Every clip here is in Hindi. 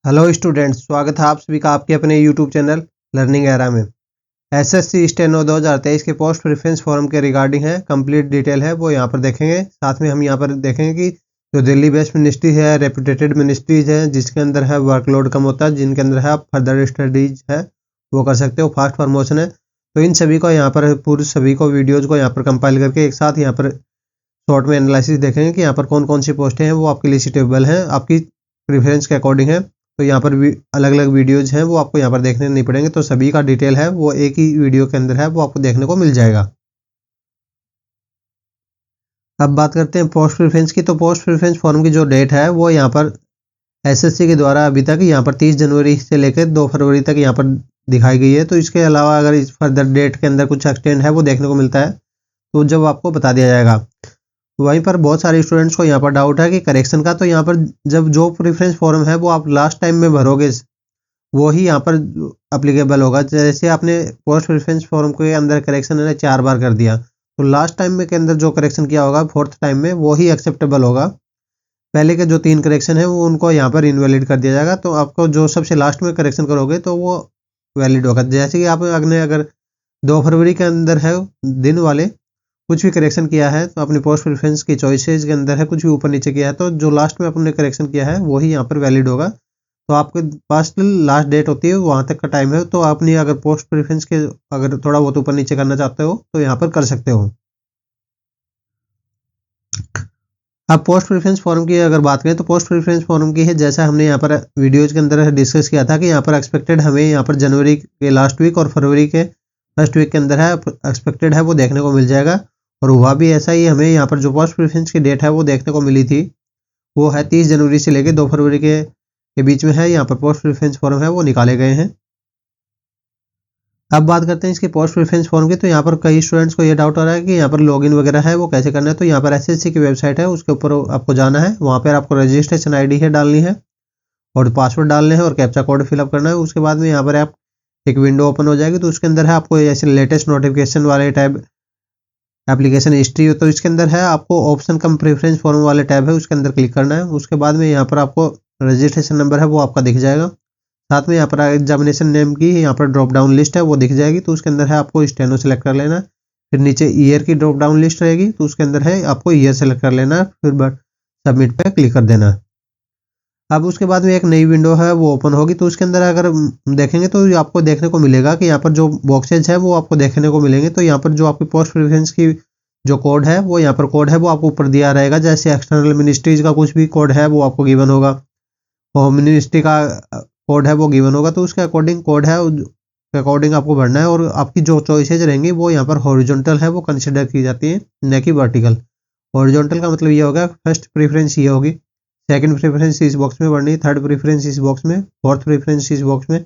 हेलो स्टूडेंट्स, स्वागत है आप सभी का आपके अपने यूट्यूब चैनल लर्निंग एरा में। एसएससी स्टेनो 2023 के पोस्ट प्रेफरेंस फॉर्म के रिगार्डिंग है, कंप्लीट डिटेल है वो यहाँ पर देखेंगे। साथ में हम यहाँ पर देखेंगे कि जो दिल्ली बेस्ड मिनिस्ट्री है, रेपुटेटेड मिनिस्ट्रीज है, जिसके अंदर है वर्कलोड कम होता है, जिनके अंदर है आप फर्दर स्टडीज है वो कर सकते हो, फास्ट प्रमोशन है। तो इन सभी को यहाँ पर पूरे सभी को वीडियोज़ को यहाँ पर कंपाइल करके एक साथ यहाँ पर शॉर्ट में एनालिसिस देखेंगे कि यहाँ पर कौन कौन सी पोस्टें हैं वो आपके लिए सूटेबल हैं, आपकी प्रेफरेंस के अकॉर्डिंग है। तो यहाँ पर भी अलग अलग वीडियोज हैं वो आपको यहाँ पर देखने नहीं पड़ेंगे, तो सभी का डिटेल है वो एक ही वीडियो के अंदर है वो आपको देखने को मिल जाएगा। अब बात करते हैं पोस्ट प्रेफरेंस की। तो पोस्ट प्रेफरेंस फॉर्म की जो डेट है वो यहाँ पर एसएससी के द्वारा अभी तक यहाँ पर 30 जनवरी से लेकर 2 फरवरी तक यहाँ पर दिखाई गई है। तो इसके अलावा अगर इस फर्दर डेट के अंदर कुछ एक्सटेंड है वो देखने को मिलता है तो जब आपको बता दिया जाएगा। वहीं पर बहुत सारे स्टूडेंट्स को यहाँ पर डाउट है कि करेक्शन का, तो यहाँ पर जब जो प्रेफरेंस फॉर्म है वो आप लास्ट टाइम में भरोगे वो ही यहाँ पर अप्लीकेबल होगा। जैसे आपने पोस्ट प्रेफरेंस फॉर्म के अंदर करेक्शन है 4 बार कर दिया, तो लास्ट टाइम में के अंदर जो करेक्शन किया होगा 4th टाइम में वो ही एक्सेप्टेबल होगा। पहले के जो 3 करेक्शन है वो उनको यहाँ पर इनवैलिड कर दिया जाएगा। तो आपको जो सबसे लास्ट में करेक्शन करोगे तो वो वैलिड होगा। जैसे कि आप अगर 2 फरवरी के अंदर है दिन वाले कुछ भी करेक्शन किया है तो अपनी पोस्ट प्रेफरेंस की चॉइसेस के अंदर है कुछ भी ऊपर नीचे किया है तो जो लास्ट में आपने करेक्शन किया है वही यहाँ पर वैलिड होगा। तो आपके पास लास्ट डेट होती है वहाँ तक का टाइम है, तो आपने अगर पोस्ट प्रेफरेंस के अगर थोड़ा बहुत ऊपर नीचे करना चाहते हो तो यहाँ पर कर सकते हो। अब पोस्ट प्रेफरेंस फॉर्म की अगर बात करें तो पोस्ट प्रेफरेंस फॉर्म की है, जैसा हमने यहाँ पर वीडियोज के अंदर डिस्कस किया था कि यहाँ पर एक्सपेक्टेड हमें यहाँ पर जनवरी के लास्ट वीक और फरवरी के फर्स्ट वीक के अंदर है एक्सपेक्टेड है वो देखने को मिल जाएगा। और हुआ भी ऐसा ही, हमें यहाँ पर जो पोस्ट प्रेफरेंस की डेट है वो देखने को मिली थी वो है 30 जनवरी से लेकर 2 फरवरी के बीच में है। यहाँ पर पोस्ट प्रेफरेंस फॉर्म है वो निकाले गए हैं। अब बात करते हैं इसके पोस्ट प्रेफरेंस फॉर्म की। तो यहाँ पर कई स्टूडेंट्स को ये डाउट हो रहा है कि यहाँ पर लॉगिन वगैरह है वो कैसे करना है। तो यहाँ पर एसएससी की वेबसाइट है उसके ऊपर आपको जाना है, वहाँ पर आपको रजिस्ट्रेशन आईडी है डालनी है और पासवर्ड डालने हैं और कैप्चा कोड फिलअप करना है। उसके बाद में यहाँ पर आप एक विंडो ओपन हो जाएगी तो उसके अंदर है आपको ऐसे लेटेस्ट नोटिफिकेशन वाले टैब एप्लीकेशन हिस्ट्री, तो इसके अंदर है आपको ऑप्शन कम प्रेफरेंस फॉर्म वाले टैब है उसके अंदर क्लिक करना है। उसके बाद में यहाँ पर आपको रजिस्ट्रेशन नंबर है वो आपका दिख जाएगा। साथ में यहाँ पर एग्जामिनेशन नेम की यहाँ पर ड्रॉप डाउन लिस्ट है वो दिख जाएगी, तो उसके अंदर है आपको स्टेनो सेलेक्ट कर लेना। फिर नीचे ईयर की ड्रॉप डाउन लिस्ट रहेगी तो उसके अंदर है आपको ईयर सेलेक्ट कर लेना, फिर सबमिट पे क्लिक कर देना। अब उसके बाद में एक नई विंडो है वो ओपन होगी, तो उसके अंदर अगर देखेंगे तो आपको देखने को मिलेगा कि यहाँ पर जो बॉक्सेज है वो आपको देखने को मिलेंगे। तो यहाँ पर जो आपकी पोस्ट प्रेफरेंस की जो कोड है वो यहाँ पर कोड है वो आपको ऊपर दिया रहेगा। जैसे एक्सटर्नल मिनिस्ट्रीज का कुछ भी कोड है वो आपको गिवन होगा, होम मिनिस्ट्री का कोड है वो गिवन होगा, तो उसके अकॉर्डिंग कोड है के अकॉर्डिंग आपको भरना है। और आपकी जो चॉइसेज रहेंगी वो यहाँ पर हॉरिजॉन्टल है वो कंसिडर की जाती है, न कि वर्टिकल। हॉरिजॉन्टल का मतलब ये होगा फर्स्ट प्रेफरेंस ये होगी, सेकंड प्रेफरेंस इस बॉक्स में भरनी, थर्ड प्रेफरेंस इस बॉक्स में, फोर्थ प्रेफरेंस इस बॉक्स में।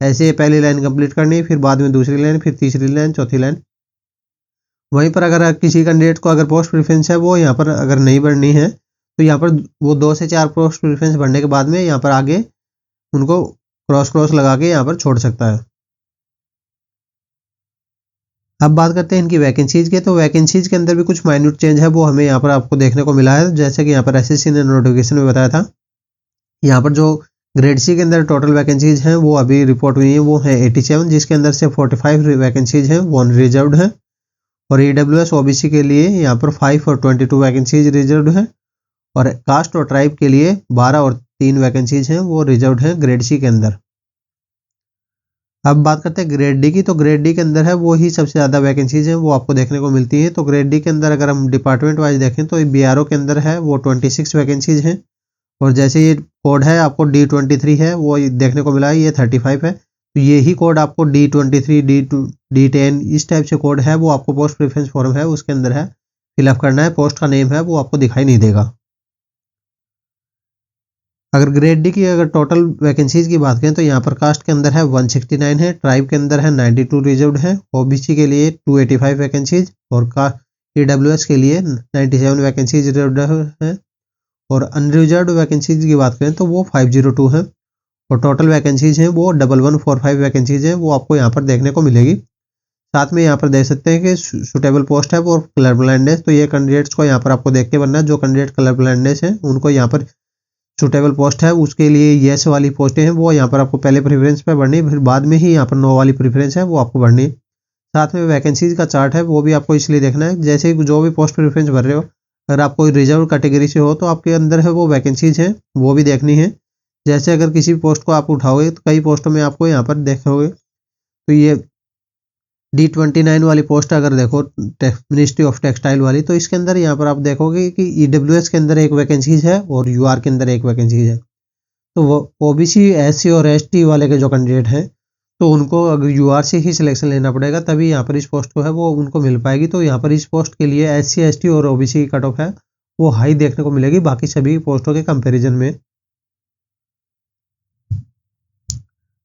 ऐसे पहली लाइन कंप्लीट करनी है, फिर बाद में दूसरी लाइन, फिर तीसरी लाइन, चौथी लाइन। वहीं पर अगर किसी कैंडिडेट को अगर पोस्ट प्रेफरेंस है वो यहाँ पर अगर नहीं भरनी है तो यहाँ पर वो 2 से 4 पोस्ट प्रेफरेंस भरने के बाद में यहाँ पर आगे उनको क्रॉस लगा के यहाँ पर छोड़ सकता है। अब बात करते हैं इनकी वैकेंसीज के। तो वैकेंसीज के अंदर भी कुछ माइन्यूट चेंज है वो हमें यहाँ पर आपको देखने को मिला है। जैसे कि यहाँ पर एसएससी ने नोटिफिकेशन में बताया था, यहाँ पर जो ग्रेड सी के अंदर टोटल वैकेंसीज हैं वो अभी रिपोर्ट हुई है वो है 87, जिसके अंदर से 45 वैकेंसीज हैं वो अनरिजर्व्ड है। और ईडब्ल्यूएस ओबीसी के लिए यहाँ पर 5 और 22 वैकेंसीज रिजर्व्ड है। और कास्ट और ट्राइब के लिए 12 और 3 वैकेंसीज हैं वो रिजर्व्ड है ग्रेड सी के अंदर। अब बात करते हैं ग्रेड डी की। तो ग्रेड डी के अंदर है वो ही सबसे ज़्यादा वैकेंसीज हैं वो आपको देखने को मिलती है। तो ग्रेड डी के अंदर अगर हम डिपार्टमेंट वाइज देखें तो बीआरओ के अंदर है वो 26 वैकेंसीज हैं। और जैसे ये कोड है आपको D23 है वो देखने को मिला है, ये 35 है। तो यही कोड आपको D23, D2, D10 इस टाइप से कोड है वो आपको पोस्ट प्रेफरेंस फॉर्म है उसके अंदर है फिलअप करना है। पोस्ट का नेम है वो आपको दिखाई नहीं देगा। अगर ग्रेड डी की अगर टोटल वैकेंसीज की बात करें तो यहाँ पर कास्ट के अंदर है 169 है, ट्राइब के अंदर है 92 रिजर्व्ड है, ओबीसी के लिए 285 वैकेंसीज और ईडब्ल्यूएस के लिए 97 वैकेंसीज रिजर्व्ड है। और अनरिजर्व्ड वैकेंसीज की बात करें तो वो 502 है। और टोटल वैकेंसीज हैं वो 1145 वैकेंसीज हैं वो आपको यहाँ पर देखने को मिलेगी। साथ में यहाँ पर देख सकते हैं कि सुटेबल पोस्ट है वो कलर ब्लाइंडनेस, तो ये कैंडिडेट्स को यहाँ पर आपको देख के बनना है। जो कैंडिडेट कलर ब्लाइंडनेस है उनको यहाँ पर सूटेबल पोस्ट है उसके लिए येस वाली पोस्टें हैं वो यहाँ पर आपको पहले प्रेफरेंस पे बढ़नी, फिर बाद में ही यहाँ पर नो वाली प्रेफरेंस है वो आपको बढ़नी। साथ में वैकेंसीज का चार्ट है वो भी आपको इसलिए देखना है, जैसे जो भी पोस्ट प्रेफरेंस भर रहे हो, अगर आप कोई रिजर्व कैटेगरी से हो तो आपके अंदर है वो वैकेंसीज हैं वो भी देखनी है। जैसे अगर किसी पोस्ट को आप उठाओगे तो कई पोस्टों में आपको यहाँ पर देखोगे तो ये D29 वाली पोस्ट अगर देखो मिनिस्ट्री ऑफ टेक्सटाइल वाली, तो इसके अंदर यहाँ पर आप देखोगे कि EWS के अंदर एक वैकेंसीज है और UR के अंदर एक वैकेंसीज है। तो वो OBC SC और ST वाले के जो कैंडिडेट हैं तो उनको अगर UR से ही सिलेक्शन लेना पड़ेगा तभी यहाँ पर इस पोस्ट को है वो उनको मिल पाएगी। तो यहाँ पर इस पोस्ट के लिए SC ST और OBC की कट ऑफ है वो हाई देखने को मिलेगी बाकी सभी पोस्टों के कंपेरिजन में।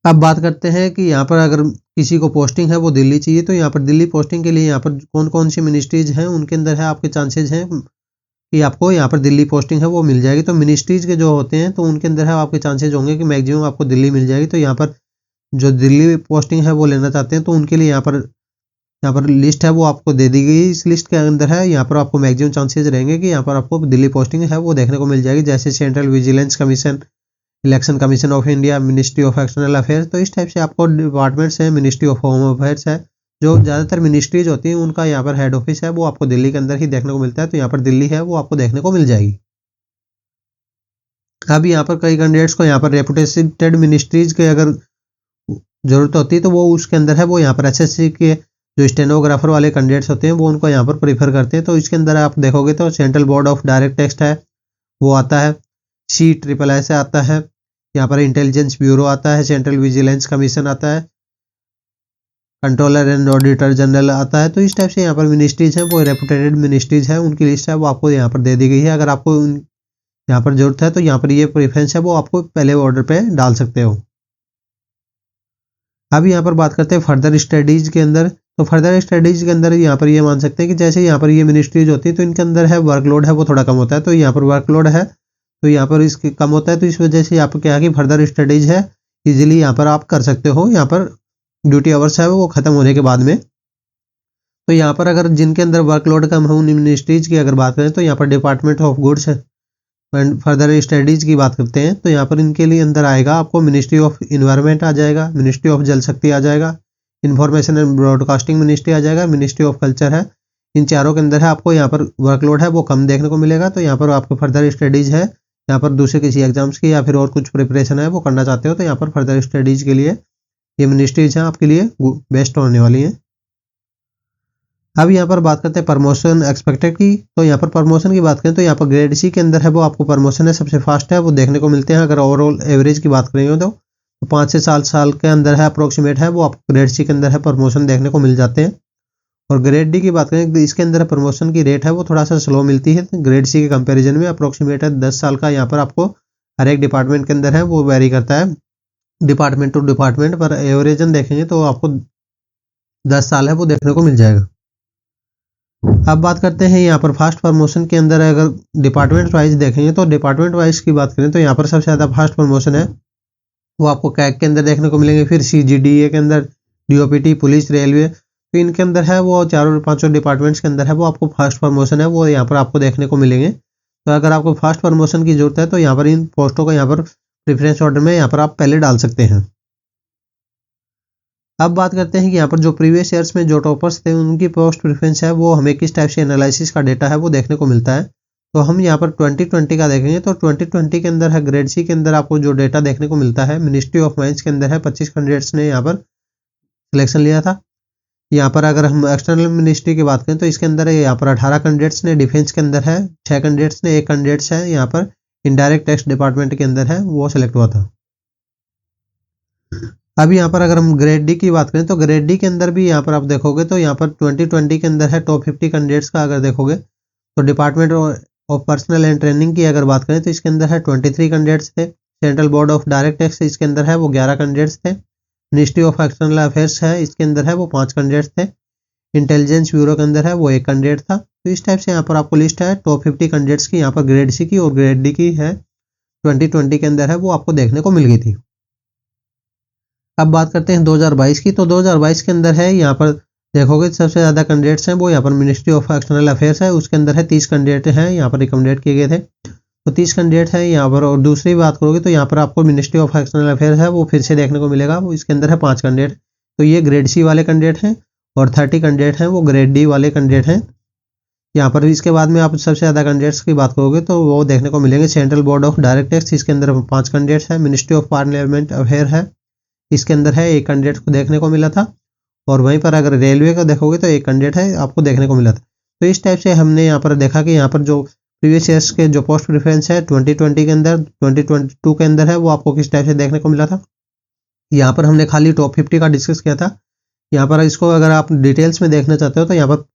अब बात करते हैं कि यहाँ पर अगर किसी को पोस्टिंग है वो दिल्ली चाहिए तो यहाँ पर दिल्ली पोस्टिंग के लिए यहाँ पर कौन कौन सी मिनिस्ट्रीज हैं उनके अंदर है आपके चांसेज हैं कि आपको यहाँ पर दिल्ली पोस्टिंग है वो मिल जाएगी। तो मिनिस्ट्रीज के जो होते हैं तो उनके अंदर है आपके चांसेज होंगे कि मैक्सिमम आपको दिल्ली मिल जाएगी। तो यहाँ पर जो दिल्ली पोस्टिंग है वो लेना चाहते हैं तो उनके लिए यहाँ पर लिस्ट है वो आपको दे दी गई। इस लिस्ट के अंदर है यहाँ पर आपको मैक्सिमम चांसेज रहेंगे कि यहाँ पर आपको दिल्ली पोस्टिंग है वो देखने को मिल जाएगी, जैसे central vigilance commission, election commission of India, ministry of external affairs. तो इस टाइप से आपको डिपार्टमेंट्स हैं, मिनिस्ट्री ऑफ होम अफेयर्स है, जो ज़्यादातर मिनिस्ट्रीज होती हैं उनका यहाँ पर हेड ऑफिस है वो आपको दिल्ली के अंदर ही देखने को मिलता है। तो यहाँ पर दिल्ली है वो आपको देखने को मिल जाएगी। अब यहाँ पर कई कैंडिडेट्स को यहाँ पर रेपुटेटेड मिनिस्ट्रीज के अगर जरूरत होती है तो वो उसके अंदर है वो यहाँ पर SSC के जो स्टेनोग्राफर वाले कैंडिडेट्स होते हैं वो उनको यहाँ पर प्रीफर करते हैं। तो इसके अंदर आप देखोगे तो central board of direct text है वो आता है, CSSS आता है, यहाँ पर इंटेलिजेंस ब्यूरो आता है, सेंट्रल विजिलेंस कमीशन आता है, कंट्रोलर एंड ऑडिटर जनरल आता है। तो इस टाइप से यहाँ पर मिनिस्ट्रीज हैं वो रेपुटेटेड मिनिस्ट्रीज है उनकी लिस्ट है वो आपको यहाँ पर दे दी गई है। अगर आपको यहाँ पर जरूरत है तो यहाँ पर ये प्रेफरेंस है वो आपको पहले ऑर्डर पे डाल सकते हो। अब यहाँ पर बात करते हैं फर्दर स्टडीज के अंदर। तो फर्दर स्टडीज के अंदर यहाँ पर ये मान सकते हैं कि जैसे यहाँ पर ये मिनिस्ट्रीज होती है तो इनके अंदर है वर्कलोड है वो थोड़ा कम होता है। तो यहाँ पर वर्कलोड है तो यहाँ पर इसके कम होता है तो इस वजह से यहाँ पर क्या है कि फर्दर स्टडीज है इजीली यहाँ पर आप कर सकते हो। यहाँ पर ड्यूटी आवर्स है वो खत्म होने के बाद में। तो यहाँ पर अगर जिनके अंदर वर्कलोड कम है उन मिनिस्ट्रीज की अगर बात करें तो यहाँ पर department of goods and further studies की बात करते हैं तो यहाँ पर इनके लिए अंदर आएगा आपको मिनिस्ट्री ऑफ इन्वायरमेंट आ जाएगा, मिनिस्ट्री ऑफ जल शक्ति आ जाएगा, इंफॉर्मेशन एंड ब्रॉडकास्टिंग मिनिस्ट्री आ जाएगा, मिनिस्ट्री ऑफ कल्चर है। इन चारों के अंदर है आपको यहाँ पर वर्कलोड है वो कम देखने को मिलेगा। तो यहाँ पर आपको फर्दर स्टडीज है यहाँ पर दूसरे किसी एग्जाम्स की या फिर और कुछ प्रिपरेशन है वो करना चाहते हो तो यहाँ पर फर्दर स्टडीज के लिए ये मिनिस्ट्रीज हैं आपके लिए बेस्ट होने वाली हैं। अब यहाँ पर बात करते हैं प्रमोशन एक्सपेक्टेड की। तो यहाँ पर प्रमोशन की बात करें तो यहाँ पर ग्रेड C के अंदर है वो आपको प्रमोशन है सबसे फास्ट है वो देखने को मिलते हैं। अगर ओवरऑल एवरेज की बात करेंगे तो 5 से 7 साल के अंदर है अप्रोक्सीमेट है वो आपको ग्रेड C के अंदर है प्रमोशन देखने को मिल जाते हैं। और ग्रेड D की बात करें तो इसके अंदर प्रमोशन की रेट है वो थोड़ा सा स्लो मिलती है ग्रेड C के कंपेरिजन में। अप्रोक्सीमेट है 10 साल का यहाँ पर आपको हर एक डिपार्टमेंट के अंदर है वो वेरी करता है डिपार्टमेंट टू डिपार्टमेंट, पर एवरेजन देखेंगे तो आपको 10 साल है वो देखने को मिल जाएगा। अब बात करते हैं यहाँ पर फास्ट प्रमोशन के अंदर अगर डिपार्टमेंट वाइज देखेंगे तो डिपार्टमेंट वाइज की बात करें तो यहाँ पर सबसे ज़्यादा फास्ट प्रमोशन है वो आपको कैग के अंदर देखने को मिलेंगे, फिर CGDA के अंदर, DOPT, पुलिस, रेलवे। तो इनके अंदर है वो चारों पांचों डिपार्टमेंट्स के अंदर है वो आपको फास्ट प्रमोशन है वो यहाँ पर आपको देखने को मिलेंगे। तो अगर आपको फास्ट प्रमोशन की जरूरत है तो यहाँ पर इन पोस्टों को यहाँ पर प्रेफरेंस ऑर्डर में यहाँ पर आप पहले डाल सकते हैं। अब बात करते हैं कि यहाँ पर जो प्रीवियस ईयर्स में जो टॉपर्स थे उनकी पोस्ट प्रेफरेंस है वो हमें किस टाइप से एनालिसिस का डेटा है वो देखने को मिलता है। तो हम यहाँ पर 2020 का देखेंगे तो 2020 के अंदर है ग्रेड C के अंदर आपको जो डेटा देखने को मिलता है मिनिस्ट्री ऑफ माइंस के अंदर है 25 कैंडिडेट्स ने यहाँ पर सिलेक्शन लिया था। यहाँ पर अगर हम एक्सटर्नल मिनिस्ट्री की बात करें तो इसके अंदर यहाँ पर 18 कैंडिडेट्स ने, डिफेंस के अंदर है 6 कैंडिडेट्स ने, 1 कैंडिडेट्स है यहाँ पर इनडायरेक्ट टैक्स डिपार्टमेंट के अंदर है वो सिलेक्ट हुआ था। अब यहाँ पर अगर हम ग्रेड D की बात करें तो ग्रेड D के अंदर भी यहाँ पर आप देखोगे तो यहाँ पर 2020 के अंदर है टॉप 50 कैंडिडेट्स का अगर देखोगे तो department of personal and training की अगर बात करें तो इसके अंदर है 23 कैंडिडेट्स थे, central board of direct tax इसके अंदर है वो 11 कैंडिडेट्स थे, मिनिस्ट्री ऑफ एक्सटर्नल अफेयर्स है इसके अंदर है वो 5 कैंडिडेट्स थे, इंटेलिजेंस ब्यूरो के अंदर है वो 1 कैंडिडेट था। तो इस टाइप से यहाँ पर आपको लिस्ट है टॉप 50 कैंडिडेट्स की यहाँ पर ग्रेड C की और ग्रेड D की है 2020 के अंदर है वो आपको देखने को मिल गई थी। अब बात करते हैं 2022 की। तो 2022 के अंदर है यहाँ पर देखोगे सबसे ज़्यादा कैंडिडेट्स हैं वो यहाँ पर मिनिस्ट्री ऑफ एक्सटर्नल अफेयर्स है उसके अंदर है 30 कैंडिडेट हैं यहाँ पर रिकमेंडेड किए गए थे। तो 30 कैंडिडेट है यहाँ पर। और दूसरी बात करोगे तो यहाँ पर आपको मिनिस्ट्री ऑफ एक्सटर्नल अफेयर्स है वो फिर से देखने को मिलेगा, वो इसके अंदर है 5 कैंडिडेट। तो ये ग्रेड सी वाले कैंडिडेट हैं और 30 कैंडिडेट हैं वो ग्रेड डी वाले कैंडिडेट हैं। यहाँ पर इसके बाद में आप सबसे ज़्यादा कैंडिडेट्स की बात करोगे तो वो देखने को मिलेंगे central board of direct tax, इसके अंदर 5 कैंडिडेट्स हैं। मिनिस्ट्री ऑफ पार्लियामेंट अफेयर है, इसके अंदर है 1 कैंडिडेट को देखने को मिला था। और वहीं पर अगर रेलवे का देखोगे तो 1 कैंडिडेट है आपको देखने को मिला था। तो इस टाइप से हमने यहाँ पर देखा कि यहाँ पर जो प्रीवियस ईयर्स के जो पोस्ट प्रेफरेंस है 2020 के अंदर 2022 के अंदर है वो आपको किस टाइप से देखने को मिला था। यहाँ पर हमने खाली टॉप 50 का डिस्कस किया था। यहाँ पर इसको अगर आप डिटेल्स में देखना चाहते हो तो यहाँ पर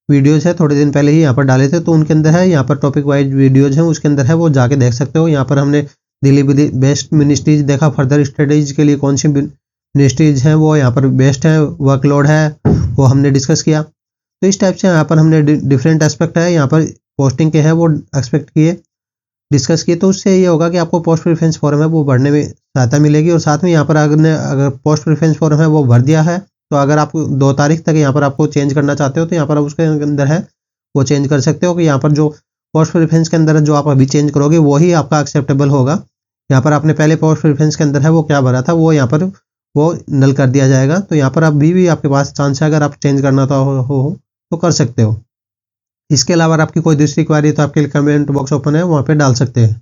वीडियोज़ है, थोड़े दिन पहले ही यहाँ पर डाले थे तो उनके अंदर है, यहाँ पर टॉपिक वाइज वीडियोज़ हैं उसके अंदर है, वो जाके देख सकते हो। यहाँ पर हमने दिल्ली बेस्ट मिनिस्ट्रीज देखा, फर्दर स्टडीज के लिए कौन सी मिनिस्ट्रीज हैं वो यहाँ पर बेस्ट है, वर्कलोड है वो हमने डिस्कस किया। तो इस टाइप से यहाँ पर हमने डिफरेंट एस्पेक्ट है यहाँ पर पोस्टिंग के हैं वो एक्सपेक्ट किए, डिस्कस किए। तो उससे ये होगा कि आपको पोस्ट प्रेफरेंस फॉर्म है वो भरने में सहायता मिलेगी। और साथ में यहाँ पर अगर पोस्ट प्रेफरेंस फॉर्म है वो भर दिया है तो अगर आप 2 तारीख तक यहाँ पर आपको चेंज करना चाहते हो तो यहाँ पर उसके अंदर है वो चेंज कर सकते हो कि यहाँ पर जो पोस्ट प्रेफरेंस के अंदर जो आप अभी चेंज करोगे वही आपका एक्सेप्टेबल होगा। यहाँ पर आपने पहले पोस्ट प्रेफरेंस के अंदर है वो क्या भरा था वो यहाँ पर वो नल कर दिया जाएगा। तो यहाँ पर अभी भी आपके पास चांस है, अगर आप चेंज करना हो तो कर सकते हो। इसके अलावा आपकी कोई दूसरी क्वेरी तो आपके लिए कमेंट बॉक्स ओपन है, वहाँ पे डाल सकते हैं।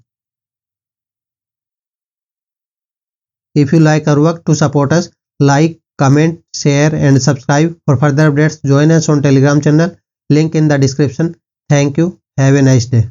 If you like our work, to support us, like, comment, share and subscribe. For further updates, join us on Telegram channel. Link in the description. Thank you. Have a nice day.